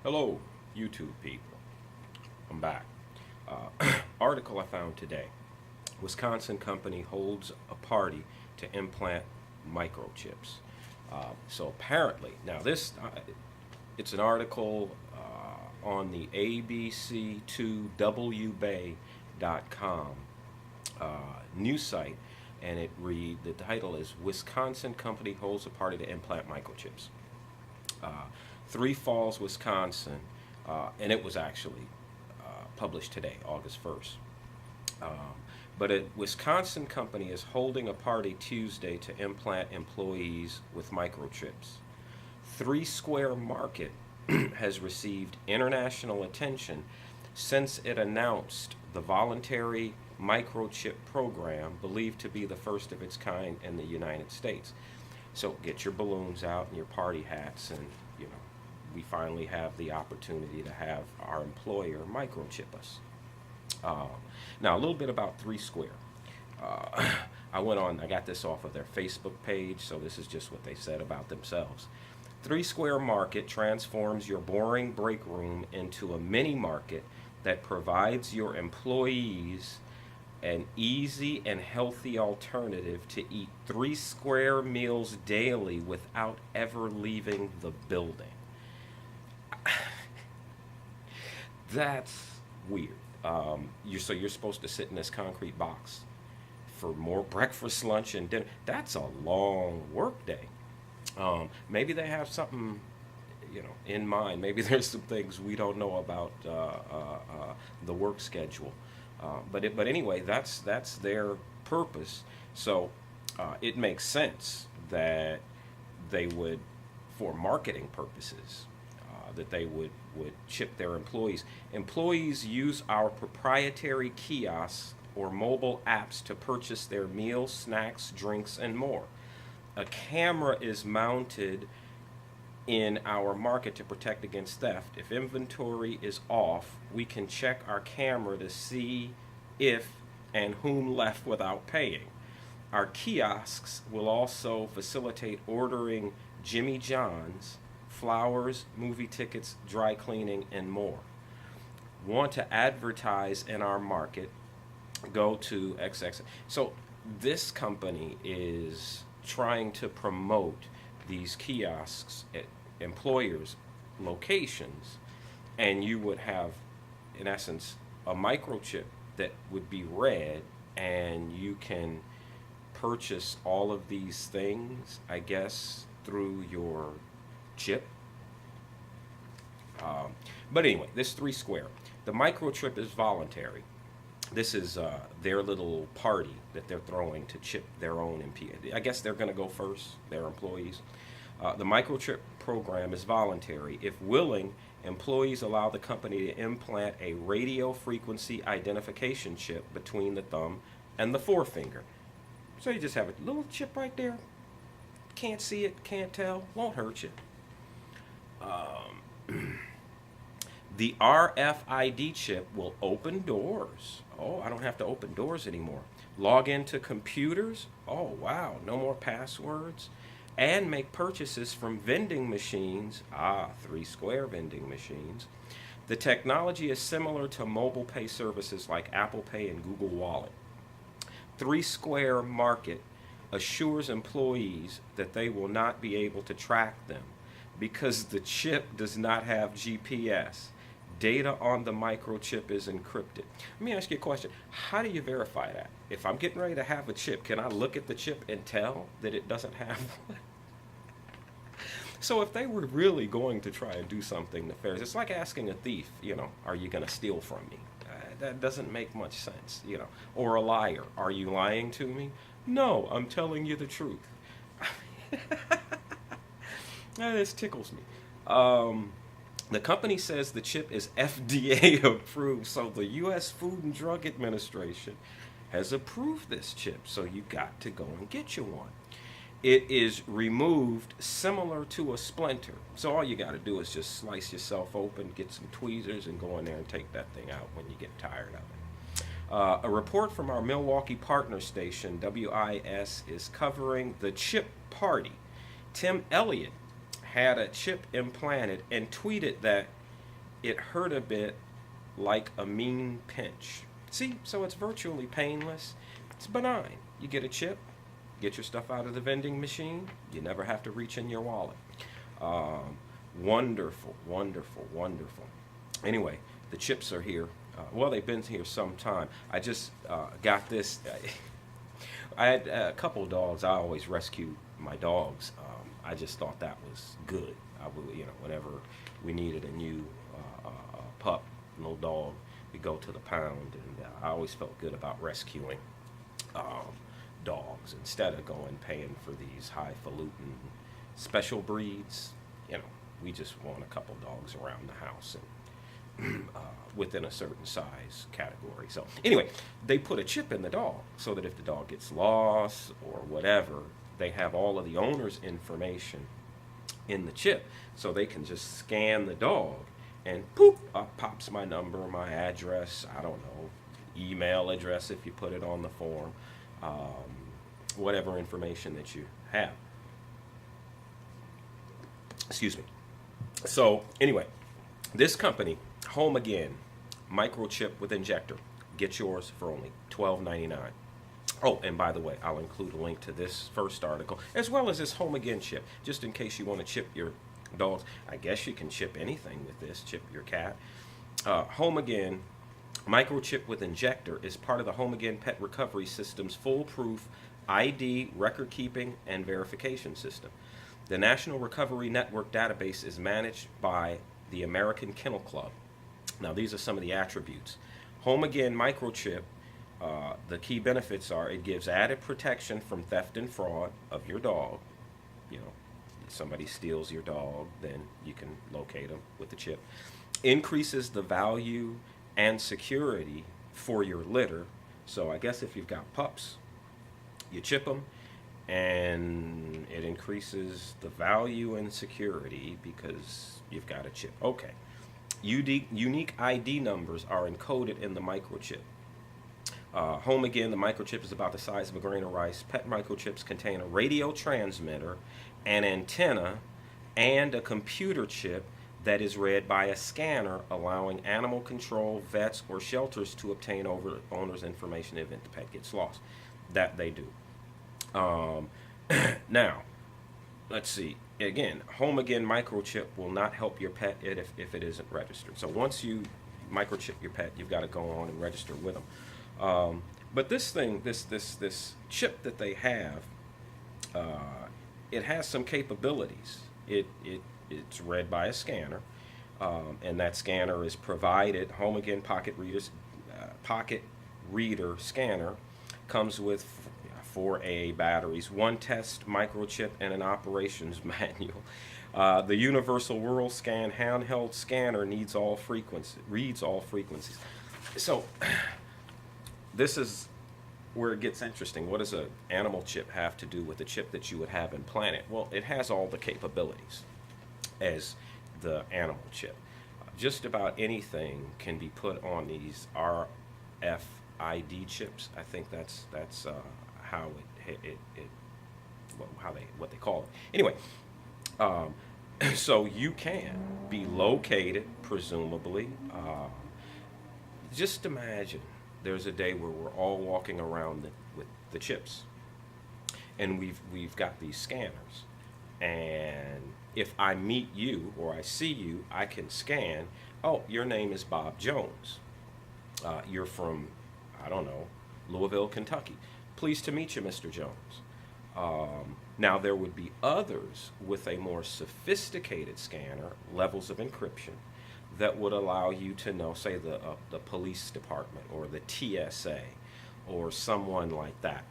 Hello, YouTube people. I'm back. Article I found today. Wisconsin company holds a party to implant microchips. So apparently, now it's an article on the abc2wbay.com news site, and the title is Wisconsin company holds a party to implant microchips. Three Falls, Wisconsin, and it was actually published today, August 1st. But a Wisconsin company is holding a party Tuesday to implant employees with microchips. Three Square Market has received international attention since it announced the voluntary microchip program, believed to be the first of its kind in the United States. So get your balloons out and your party hats, and we finally have the opportunity to have our employer microchip us. Now, a little bit about Three Square. I got this off of their Facebook page, so this is just what they said about themselves. Three Square Market transforms your boring break room into a mini market that provides your employees an easy and healthy alternative to eat 3 square meals daily without ever leaving the building. That's weird. You're supposed to sit in this concrete box for more breakfast, lunch, and dinner. That's a long work day. Maybe they have something, in mind. Maybe there's some things we don't know about the work schedule. But anyway, that's their purpose. So it makes sense that they would, for marketing purposes, that they would chip their employees. Employees use our proprietary kiosks or mobile apps to purchase their meals, snacks, drinks, and more. A camera is mounted in our market to protect against theft. If inventory is off, we can check our camera to see if and whom left without paying. Our kiosks will also facilitate ordering Jimmy John's, flowers, movie tickets, dry cleaning, and more. Want to advertise in our market? Go to XX. So this company is trying to promote these kiosks at employers' locations, and you would have, in essence, a microchip that would be read, and you can purchase all of these things, I guess, through your chip. But anyway, this Three Square. The microchip is voluntary. This is their little party that they're throwing to chip their own employees. I guess they're going to go first, their employees. The microchip program is voluntary. If willing, employees allow the company to implant a radio frequency identification chip between the thumb and the forefinger. So you just have a little chip right there. Can't see it, can't tell, won't hurt you. The RFID chip will open doors. Oh, I don't have to open doors anymore. Log into computers. Oh, wow, no more passwords. And make purchases from vending machines. Three Square vending machines. The technology is similar to mobile pay services like Apple Pay and Google Wallet. Three Square Market assures employees that they will not be able to track them because the chip does not have GPS. Data on the microchip is encrypted. Let me ask you a question. How do you verify that? If I'm getting ready to have a chip, can I look at the chip and tell that it doesn't have one? So if they were really going to try and do something nefarious, it's like asking a thief, are you going to steal from me? That doesn't make much sense, Or a liar. Are you lying to me? No, I'm telling you the truth. This tickles me. The company says the chip is FDA approved, so the U.S. Food and Drug Administration has approved this chip, so you got to go and get you one. It is removed similar to a splinter, so all you got to do is just slice yourself open, get some tweezers, and go in there and take that thing out when you get tired of it. A report from our Milwaukee partner station, WIS, is covering the chip party. Tim Elliott had a chip implanted and tweeted that it hurt a bit like a mean pinch. See, so it's virtually painless. It's benign. You get a chip, get your stuff out of the vending machine. You never have to reach in your wallet. Um, Wonderful, wonderful, wonderful. Anyway, the chips are here. Well, they've been here some time. I just got this. I had a couple of dogs. I always rescue my dogs. I just thought that was good. I would, whenever we needed a new pup, little dog, we go to the pound, and I always felt good about rescuing um, dogs instead of going paying for these highfalutin special breeds. You know, we just want a couple dogs around the house and within a certain size category. So anyway, they put a chip in the dog so that if the dog gets lost or whatever, they have all of the owner's information in the chip, so they can just scan the dog and poop, up pops my number, my address, I don't know, email address if you put it on the form, whatever information that you have. Excuse me. So anyway, this company, HomeAgain, Microchip with Injector, get yours for only $12.99. Oh, and by the way, I'll include a link to this first article, as well as this HomeAgain chip, just in case you want to chip your dogs. I guess you can chip anything with this, chip your cat. HomeAgain, Microchip with Injector is part of the HomeAgain Pet Recovery System's foolproof ID record-keeping and verification system. The National Recovery Network database is managed by the American Kennel Club. Now, these are some of the attributes. HomeAgain Microchip, the key benefits are it gives added protection from theft and fraud of your dog. You know, if somebody steals your dog, then you can locate them with the chip. Increases the value and security for your litter. So I guess if you've got pups, you chip them, and it increases the value and security because you've got a chip. Okay. Unique ID numbers are encoded in the microchip. HomeAgain, the microchip is about the size of a grain of rice. Pet microchips contain a radio transmitter, an antenna, and a computer chip that is read by a scanner, allowing animal control, vets, or shelters to obtain owner's information if the pet gets lost. That they do. Now, let's see. Again, HomeAgain microchip will not help your pet if it isn't registered. So once you microchip your pet, you've got to go on and register with them. But this thing, this chip that they have, it has some capabilities. It's read by a scanner, and that scanner is provided. HomeAgain Pocket Reader scanner comes with 4A batteries, one test microchip, and an operations manual. The Universal World Scan handheld scanner reads all frequencies. So this is where it gets interesting. What does an animal chip have to do with the chip that you would have implanted? Well, it has all the capabilities as the animal chip. Just about anything can be put on these RFID chips. I think that's how what they call it. Anyway, so you can be located, presumably. Just imagine there's a day where we're all walking around with the chips, and we've got these scanners, and if I meet you or I see you, I can scan. Oh, your name is Bob Jones. You're from, I don't know, Louisville, Kentucky. Pleased to meet you, Mr. Jones. Now, there would be others with a more sophisticated scanner, levels of encryption, that would allow you to know, say, the police department or the TSA or someone like that.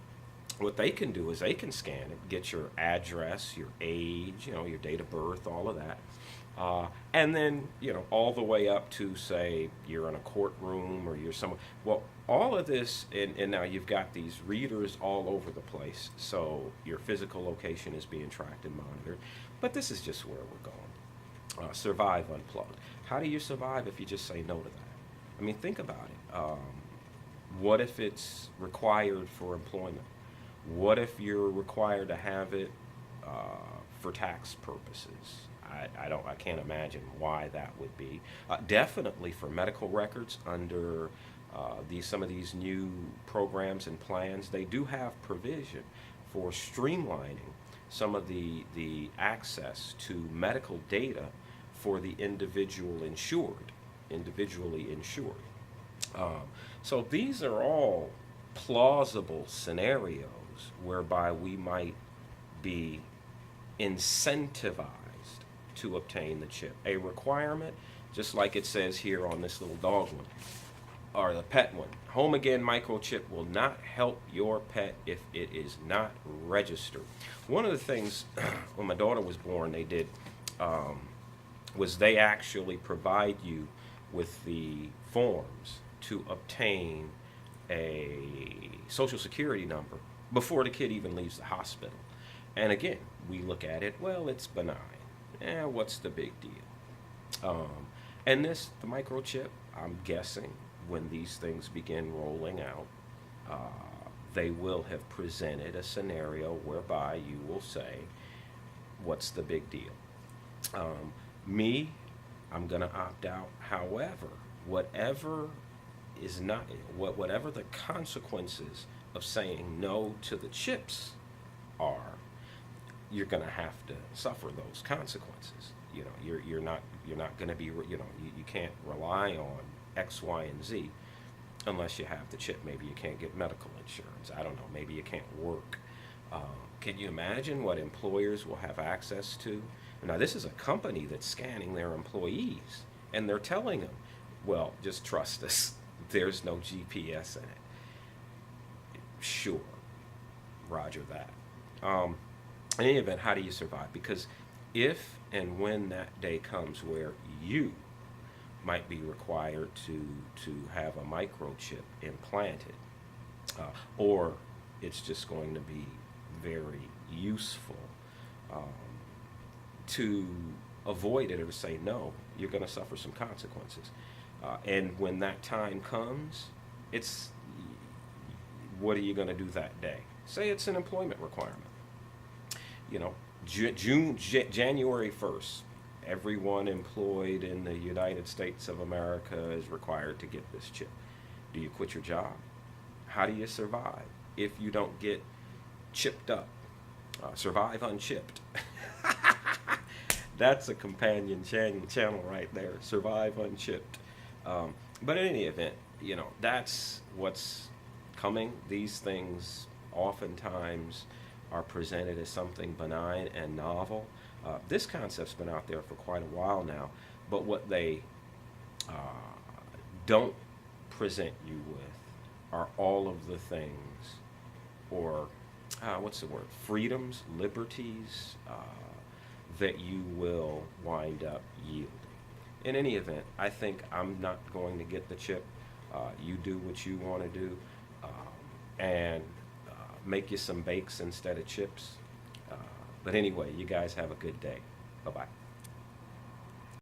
What they can do is they can scan it, get your address, your age, your date of birth, all of that. And then, all the way up to, say, you're in a courtroom or you're somewhere. Well, all of this, and now you've got these readers all over the place, so your physical location is being tracked and monitored. But this is just where we're going. Survive Unplugged. How do you survive if you just say no to that? I mean, think about it. What if it's required for employment? What if you're required to have it for tax purposes? I can't imagine why that would be. Definitely for medical records under some of these new programs and plans, they do have provision for streamlining some of the access to medical data for the individually insured. Um, so these are all plausible scenarios whereby we might be incentivized to obtain the chip. A requirement, just like it says here on this little dog one, or the pet one. HomeAgain microchip will not help your pet if it is not registered. One of the things when my daughter was born, they did was they actually provide you with the forms to obtain a social security number before the kid even leaves the hospital. And again, we look at it, well, it's benign. What's the big deal? And the microchip, I'm guessing, when these things begin rolling out, they will have presented a scenario whereby you will say, what's the big deal? I'm going to opt out. However, whatever the consequences of saying no to the chips are, you're going to have to suffer those consequences. You're not going to be, you can't rely on X, Y, and Z unless you have the chip. Maybe you can't get medical insurance. I don't know. Maybe you can't work. Can you imagine what employers will have access to? Now, this is a company that's scanning their employees, and they're telling them, well, just trust us. There's no GPS in it. Sure. Roger that. In any event, how do you survive? Because if and when that day comes where you might be required to have a microchip implanted, or it's just going to be very useful to avoid it or to say no, you're going to suffer some consequences. And when that time comes, what are you going to do that day? Say it's an employment requirement. January 1st, everyone employed in the United States of America is required to get this chip. Do you quit your job? How do you survive if you don't get chipped up? Survive Unchipped. That's a companion channel right there. Survive Unchipped. But in any event, that's what's coming. These things oftentimes are presented as something benign and novel. This concept's been out there for quite a while now, but what they don't present you with are all of the things, or freedoms, liberties that you will wind up yielding. In any event, I think I'm not going to get the chip. You do what you want to do, and make you some bakes instead of chips. But anyway, you guys have a good day. Bye-bye.